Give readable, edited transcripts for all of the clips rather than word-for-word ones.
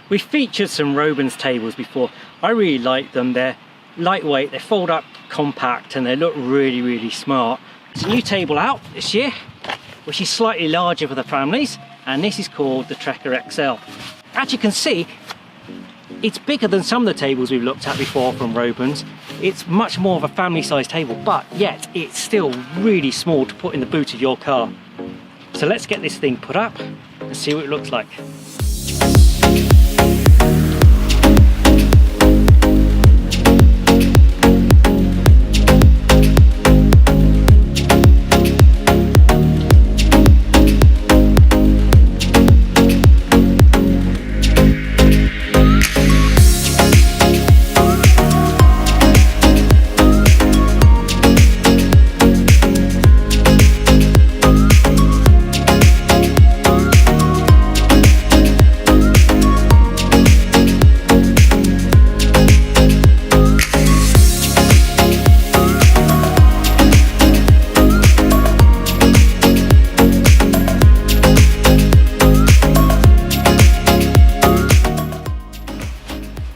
We've featured some Robens tables before. I really like them. They're lightweight, they fold up compact, and they look really, really smart. It's a new table out this year, which is slightly larger for the families, and this is called the Trekker XL. As you can see, it's bigger than some of the tables we've looked at before from Robens. It's much more of a family-sized table, but yet it's still really small to put in the boot of your car. So let's get this thing put up and see what it looks like.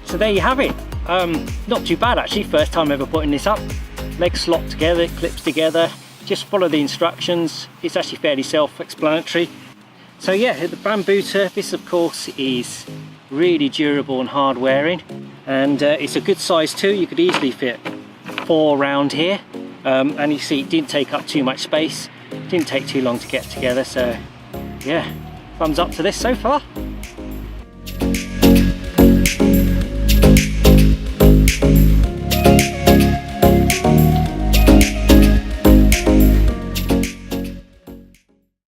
So there you have it. Not too bad actually, first time ever putting this up. Legs slot together, clips together, just follow the instructions. It's actually fairly self-explanatory. So yeah, the bamboo surface of course is really durable and hard wearing, and it's a good size too. You could easily fit 4 around here, and you see it didn't take up too much space, didn't take too long to get together, so yeah, thumbs up to this so far.